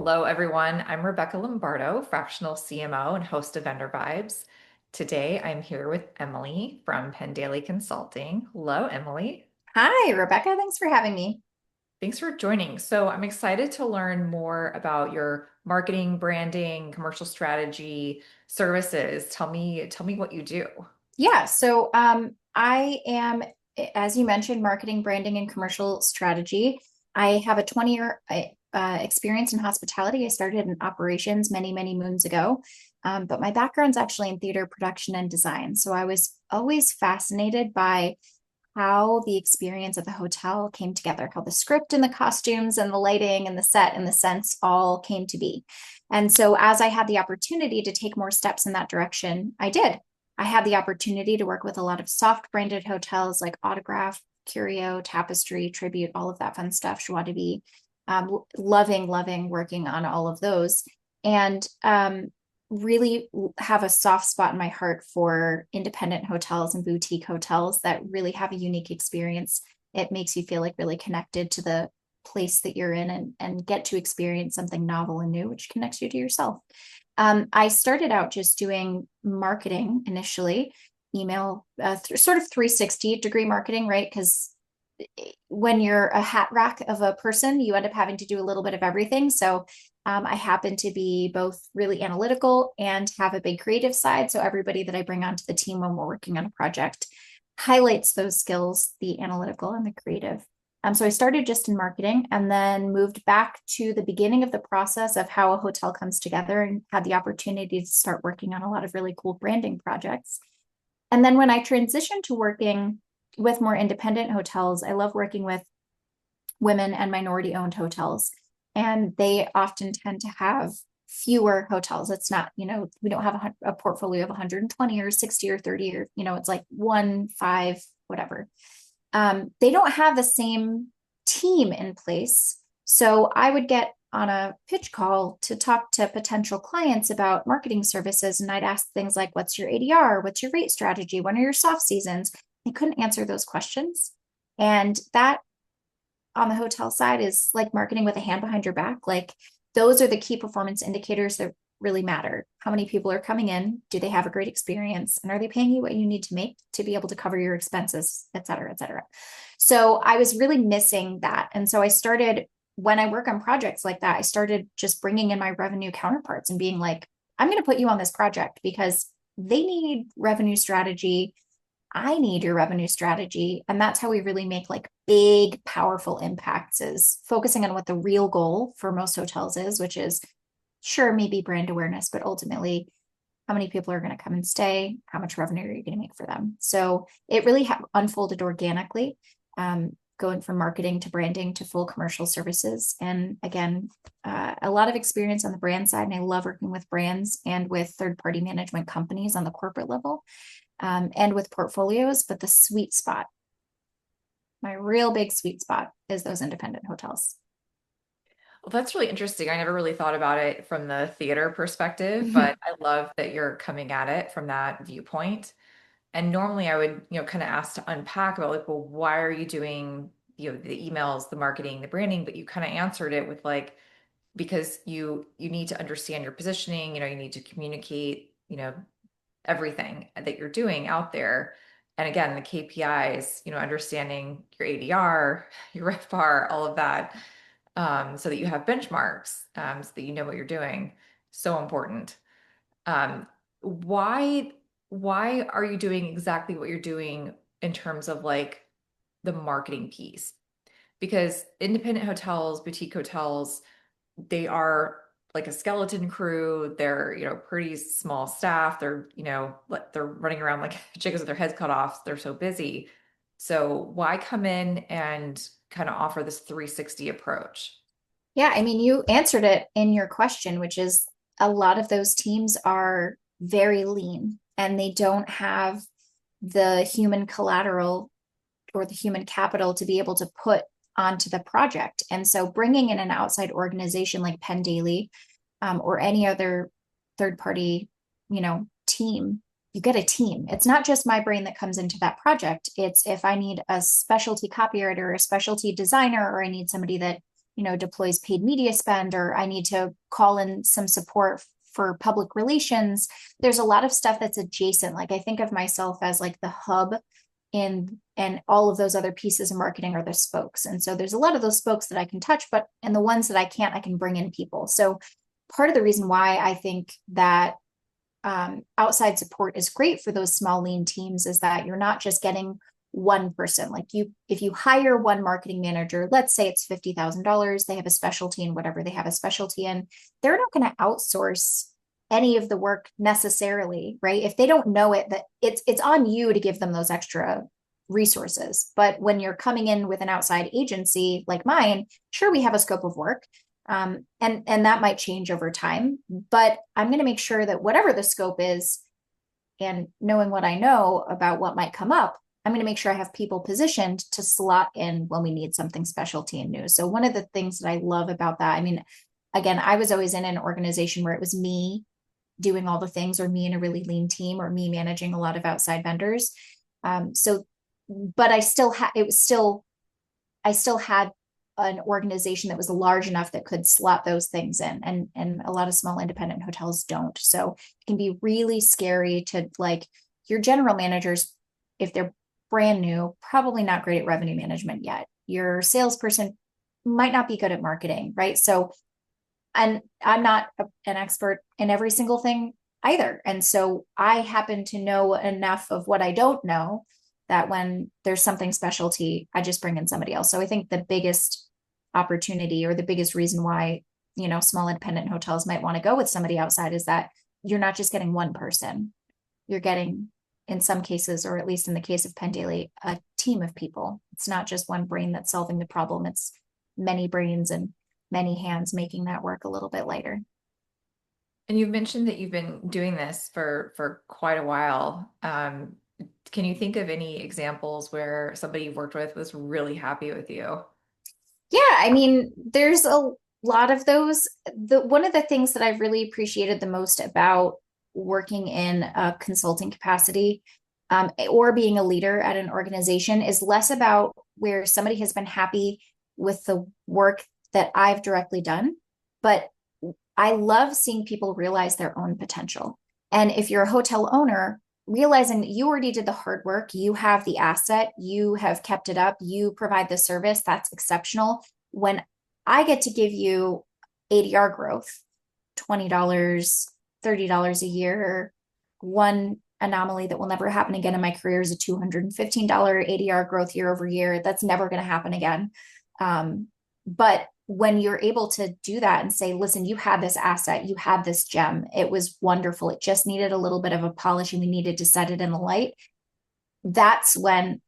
Hello, everyone. I'm Rebecca Lombardo, fractional CMO and host of VendorVibes. Today, I'm here with Emily from PenDailey Consulting. Hello, Emily. Hi, Rebecca. Thanks for having me. Thanks for joining. So, I'm excited to learn more about your marketing, branding, commercial strategy, services. Tell me what you do. I am, as you mentioned, marketing, branding, and commercial strategy. I have a 20-year experience in hospitality. I started in operations many, many moons ago, but my background's actually in theater production and design. So I was always fascinated by how the experience of the hotel came together, how the script and the costumes and the lighting and the set and the scents all came to be. And so, as I had the opportunity to take more steps in that direction, I did. I had the opportunity to work with a lot of soft branded hotels like Autograph, Curio, Tapestry, Tribute, all of that fun stuff, Joie de Vie. Loving working on all of those. And really have a soft spot in my heart for independent hotels and boutique hotels that really have a unique experience. It makes you feel like really connected to the place that you're in and get to experience something novel and new, which connects you to yourself. I started out just doing marketing initially, email, sort of 360-degree marketing, right? Because when you're a hat rack of a person, you end up having to do a little bit of everything. So I happen to be both really analytical and have a big creative side. So everybody that I bring onto the team when we're working on a project highlights those skills, the analytical and the creative. So I started just in marketing and then moved back to the beginning of the process of how a hotel comes together and had the opportunity to start working on a lot of really cool branding projects. And then when I transitioned to working with more independent hotels, I love working with women and minority owned hotels. And they often tend to have fewer hotels. It's not, we don't have a portfolio of 120 or 60 or 30 or, it's like one, five, whatever. They don't have the same team in place. So I would get on a pitch call to talk to potential clients about marketing services. And I'd ask things like, what's your ADR? What's your rate strategy? When are your soft seasons? They couldn't answer those questions. And that on the hotel side is like marketing with a hand behind your back. Like those are the key performance indicators that really matter. How many people are coming in? Do they have a great experience? And are they paying you what you need to make to be able to cover your expenses, et cetera, et cetera. So I was really missing that. And so I started, when I work on projects like that, I started just bringing in my revenue counterparts and being like, I'm going to put you on this project because they need revenue strategy. I need your revenue strategy. And that's how we really make like big, powerful impacts is focusing on what the real goal for most hotels is, which is sure, maybe brand awareness, but ultimately, how many people are going to come and stay? How much revenue are you going to make for them? So it really unfolded organically, going from marketing to branding to full commercial services. And again, a lot of experience on the brand side. And I love working with brands and with third-party management companies on the corporate level, and with portfolios. But the sweet spot, my real big sweet spot, is those independent hotels. Well, that's really interesting. I never really thought about it from the theater perspective, but I love that you're coming at it from that viewpoint. And normally I would, kind of ask to unpack about like, well, why are you doing, the emails, the marketing, the branding, but you kind of answered it with like, because you need to understand your positioning, you need to communicate, everything that you're doing out there. And again, the KPIs, understanding your ADR, your RevPAR, all of that, so that you have benchmarks, so that you know what you're doing. So important. Um, why why are you doing exactly what you're doing in terms of like the marketing piece? Because independent hotels, boutique hotels, they are like a skeleton crew. They're, pretty small staff. They're, like they're running around like chickens with their heads cut off. They're so busy. So why come in and kind of offer this 360 approach? Yeah, I mean, you answered it in your question, which is a lot of those teams are very lean and they don't have the human collateral or the human capital to be able to put onto the project. And so bringing in an outside organization like PenDailey, or any other third party, team, you get a team. It's not just my brain that comes into that project. It's if I need a specialty copywriter, a specialty designer, or I need somebody that deploys paid media spend, or I need to call in some support for public relations. There's a lot of stuff that's adjacent. Like I think of myself as like the hub in, and all of those other pieces of marketing are the spokes. And so there's a lot of those spokes that I can touch, but and the ones that I can't, I can bring in people. So part of the reason why I think that outside support is great for those small lean teams is that you're not just getting one person. Like if you hire one marketing manager, let's say it's $50,000, they have a specialty in whatever they have a specialty in, they're not going to outsource any of the work necessarily, right? If they don't know it, that it's on you to give them those extra resources. But when you're coming in with an outside agency like mine, sure, we have a scope of work. And that might change over time, but I'm going to make sure that whatever the scope is, and knowing what I know about what might come up, I'm going to make sure I have people positioned to slot in when we need something specialty and new. So one of the things that I love about that, I mean, again, I was always in an organization where it was me doing all the things, or me in a really lean team, or me managing a lot of outside vendors. So, but I still had an organization that was large enough that could slot those things in, and a lot of small independent hotels don't. So it can be really scary to, like, your general managers, if they're brand new, probably not great at revenue management yet. Your salesperson might not be good at marketing, right? So, and I'm not an expert in every single thing either. And so I happen to know enough of what I don't know that when there's something specialty, I just bring in somebody else. So I think the biggest opportunity, or the biggest reason why, small independent hotels might want to go with somebody outside, is that you're not just getting one person. You're getting, in some cases, or at least in the case of PenDailey, a team of people. It's not just one brain that's solving the problem. It's many brains and many hands making that work a little bit lighter. And you've mentioned that you've been doing this for quite a while. Can you think of any examples where somebody you've worked with was really happy with you? Yeah, I mean, there's a lot of those. One of the things that I've really appreciated the most about working in a consulting capacity, or being a leader at an organization, is less about where somebody has been happy with the work that I've directly done, but I love seeing people realize their own potential. And if you're a hotel owner, realizing that you already did the hard work, you have the asset, you have kept it up, you provide the service, that's exceptional. When I get to give you ADR growth, $20, $30 a year, one anomaly that will never happen again in my career is a $215 ADR growth year over year. That's never going to happen again. But when you're able to do that and say, listen, you had this asset, you had this gem, it was wonderful, it just needed a little bit of a polish and we needed to set it in the light. That's when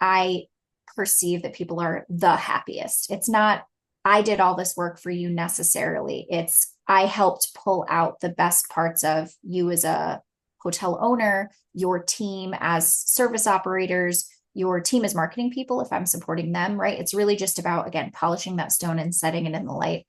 I perceive that people are the happiest. It's not, I did all this work for you necessarily. It's, I helped pull out the best parts of you as a hotel owner, your team as service operators, your team as marketing people, if I'm supporting them, right? It's really just about, again, polishing that stone and setting it in the light.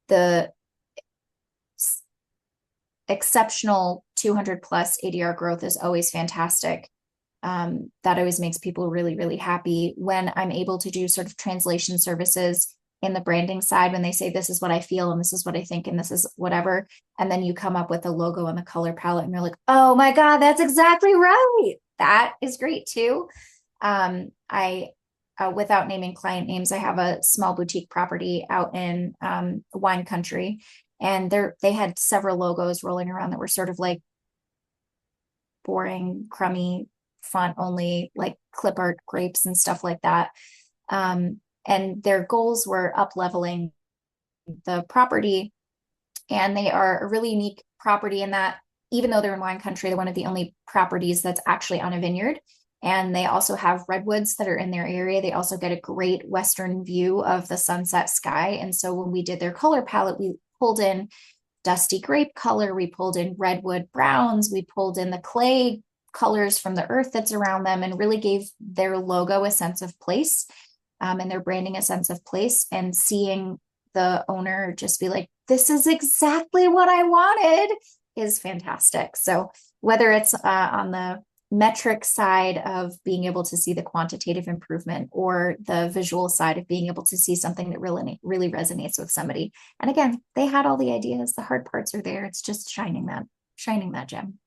The exceptional 200 plus ADR growth is always fantastic. That always makes people really, really happy when I'm able to do sort of translation services in the branding side, when they say, this is what I feel and this is what I think and this is whatever. And then you come up with the logo and the color palette and you're like, oh my God, that's exactly right. That is great too. I, without naming client names, I have a small boutique property out in wine country, and they had several logos rolling around that were sort of like boring, crummy, font only, like clip art grapes and stuff like that. And their goals were up leveling the property, and they are a really unique property in that even though they're in wine country, they're one of the only properties that's actually on a vineyard. And they also have redwoods that are in their area. They also get a great western view of the sunset sky. And so when we did their color palette, we pulled in dusty grape color, we pulled in redwood browns, we pulled in the clay colors from the earth that's around them, and really gave their logo a sense of place, and their branding a sense of place. And seeing the owner just be like, this is exactly what I wanted, is fantastic. So whether it's on the metric side of being able to see the quantitative improvement or the visual side of being able to see something that really resonates with somebody. And again, they had all the ideas. The hard parts are there. It's just shining that gem.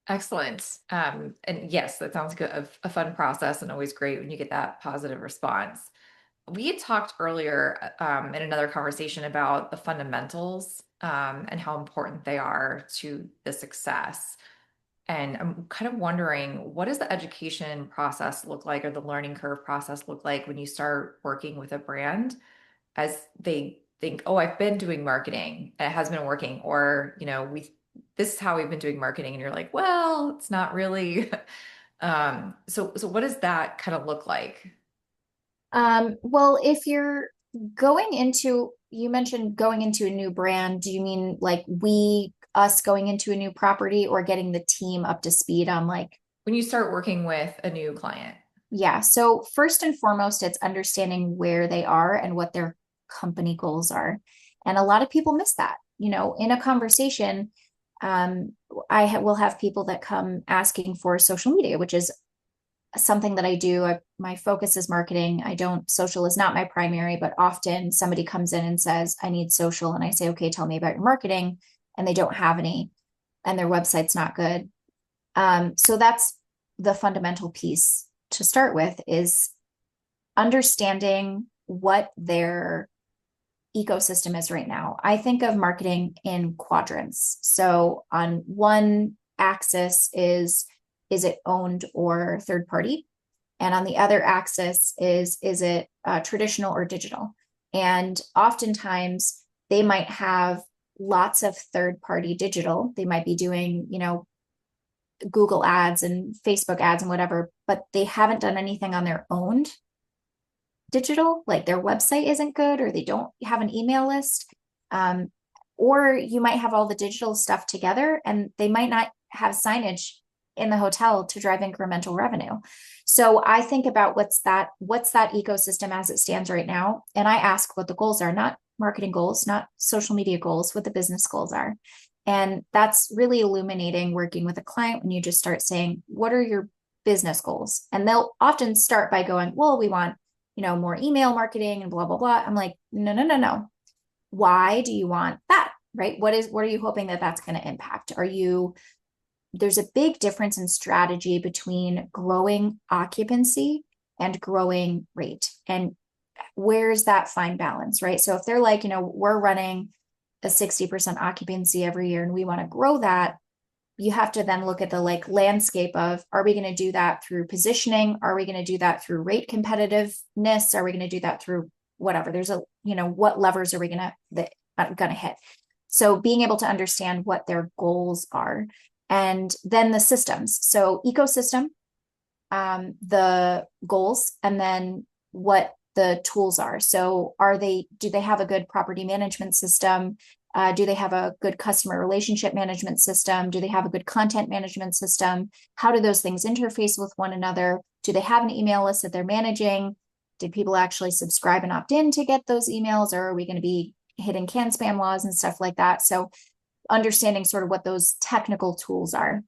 Excellent. And yes, that sounds good. A fun process and always great when you get that positive response. We had talked earlier in another conversation about the fundamentals and how important they are to the success. And I'm kind of wondering, what does the education process look like or the learning curve process look like when you start working with a brand as they think, oh, I've been doing marketing and it has been working, or, this is how we've been doing marketing. And you're like, well, it's not really. So what does that kind of look like? Well, if you're you mentioned going into a new brand, do you mean like us going into a new property or getting the team up to speed on like, When you start working with a new client? yeah. So first and foremost, it's understanding where they are and what their company goals are. And a lot of people miss that. In a conversation, will have people that come asking for social media, which is something that I do. My focus is marketing. Social is not my primary, but often somebody comes in and says, I need social. And I say, okay, tell me about your marketing. And they don't have any, and their website's not good. So that's the fundamental piece to start with is understanding what their ecosystem is right now. I think of marketing in quadrants. So on one axis is it owned or third party? And on the other axis is it traditional or digital? And oftentimes they might have lots of third party digital. They might be doing, Google ads and Facebook ads and whatever, but they haven't done anything on their own digital, like their website isn't good or they don't have an email list. Um, or you might have all the digital stuff together and they might not have signage in the hotel to drive incremental revenue. So I think about what's that ecosystem as it stands right now. And I ask what the goals are, not marketing goals, not social media goals, what the business goals are. And that's really illuminating working with a client when you just start saying, what are your business goals? And they'll often start by going, well, we want more email marketing and blah, blah, blah. I'm like, no, no, no, no. Why do you want that? Right? What are you hoping that that's going to impact? There's a big difference in strategy between growing occupancy and growing rate. And where's that fine balance, right? So if they're like, we're running a 60% occupancy every year and we want to grow that, you have to then look at the like landscape of, are we going to do that through positioning? Are we going to do that through rate competitiveness? Are we going to do that through whatever? What levers are we going to hit? So being able to understand what their goals are, and then the systems. So ecosystem, the goals, and then what the tools are. So do they have a good property management system? Do they have a good customer relationship management system? Do they have a good content management system? How do those things interface with one another? Do they have an email list that they're managing? Did people actually subscribe and opt in to get those emails? Or are we going to be hitting can spam laws and stuff like that? So understanding sort of what those technical tools are.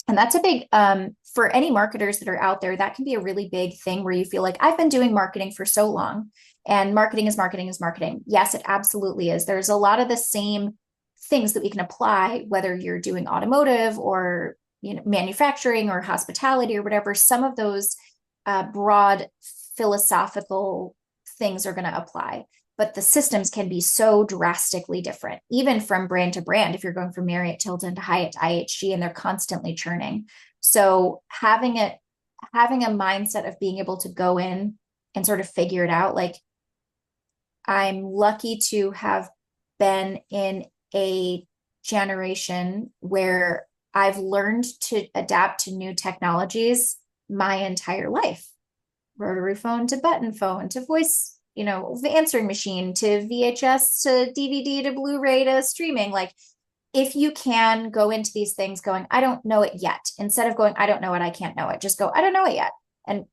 And that's a big, for any marketers that are out there, that can be a really big thing where you feel like I've been doing marketing for so long and marketing is marketing is marketing. Yes, it absolutely is. There's a lot of the same things that we can apply, whether you're doing automotive or manufacturing or hospitality or whatever. Some of those broad philosophical things are going to apply, but the systems can be so drastically different, even from brand to brand. If you're going from Marriott, Hilton to Hyatt to IHG, and they're constantly churning. So having a mindset of being able to go in and sort of figure it out, like I'm lucky to have been in a generation where I've learned to adapt to new technologies my entire life. Rotary phone to button phone to voice, the answering machine to VHS to DVD to Blu-ray to streaming. Like if you can go into these things going, I don't know it yet, instead of going, I don't know it, I can't know it, just go, I don't know it yet. And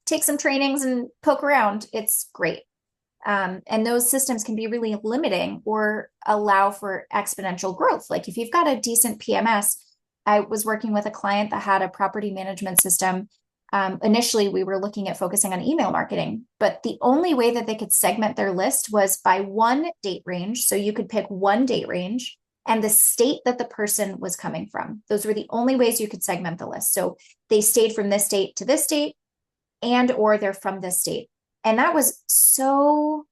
take some trainings and poke around. It's great. And those systems can be really limiting or allow for exponential growth. Like if you've got a decent PMS, I was working with a client that had a property management system. Initially, we were looking at focusing on email marketing, but the only way that they could segment their list was by one date range. So you could pick one date range and the state that the person was coming from. Those were the only ways you could segment the list. So they stayed from this state to this state, and or they're from this state. And that was so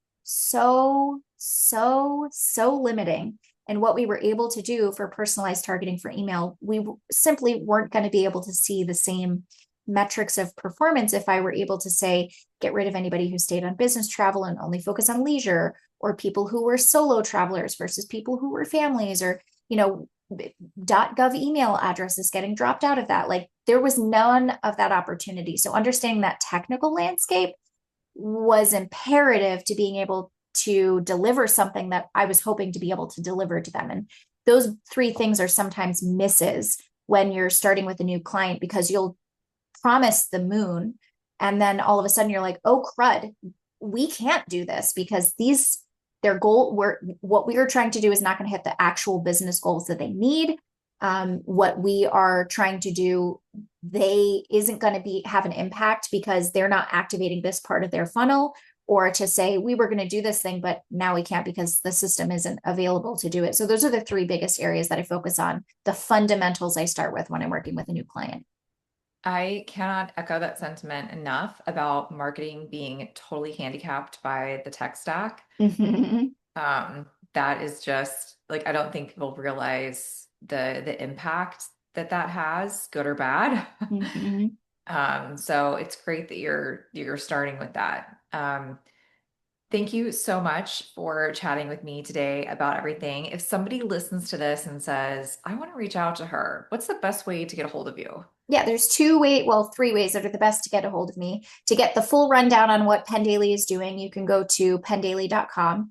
limiting. And what we were able to do for personalized targeting for email, we simply weren't going to be able to see the same metrics of performance if I were able to say, get rid of anybody who stayed on business travel and only focus on leisure, or people who were solo travelers versus people who were families, or, .gov email addresses getting dropped out of that. Like there was none of that opportunity. So understanding that technical landscape was imperative to being able to deliver something that I was hoping to be able to deliver to them. And those three things are sometimes misses when you're starting with a new client, because you'll promise the moon and then all of a sudden you're like, oh crud, we can't do this because their goal, what we are trying to do is not going to hit the actual business goals that they need. What we are trying to do, they isn't going to have an impact because they're not activating this part of their funnel, or to say we were going to do this thing, but now we can't because the system isn't available to do it. So those are the three biggest areas that I focus on, the fundamentals I start with when I'm working with a new client. I cannot echo that sentiment enough about marketing being totally handicapped by the tech stack. Mm-hmm. That is just like, I don't think people realize the impact that that has, good or bad. Mm-hmm. So it's great that you're starting with that. Thank you so much for chatting with me today about everything. If somebody listens to this and says, I want to reach out to her, what's the best way to get a hold of you? Yeah, there's three ways that are the best to get a hold of me. To get the full rundown on what PenDaily is doing, you can go to pendaily.com.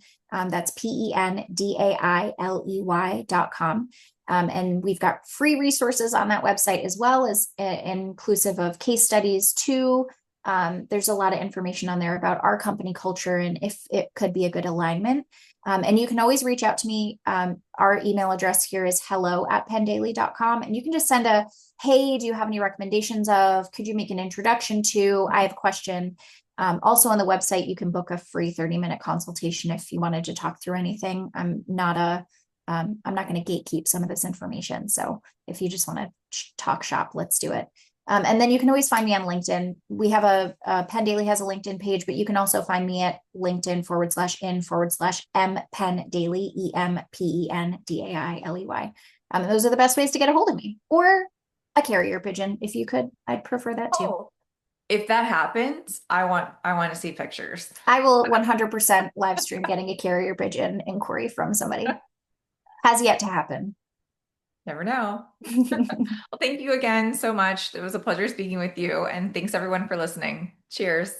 That's PenDaily.com. And we've got free resources on that website, as well as inclusive of case studies too. There's a lot of information on there about our company culture and if it could be a good alignment. And you can always reach out to me. Our email address here is hello@pendaily.com. And you can just send a, hey, do you have any recommendations of, could you make an introduction to, I have a question. Also on the website, you can book a free 30-minute consultation if you wanted to talk through anything. I'm not going to gatekeep some of this information. So if you just want to talk shop, let's do it. And then you can always find me on LinkedIn. We have PenDaily has a LinkedIn page, but you can also find me at LinkedIn/in/M PenDaily, EMPENDAILEY. Those are the best ways to get a hold of me, or a carrier pigeon if you could. I'd prefer that too. Oh, if that happens, I want to see pictures. I will 100% live stream getting a carrier pigeon inquiry from somebody. Has yet to happen. Never know. Well, thank you again so much. It was a pleasure speaking with you, and thanks everyone for listening. Cheers.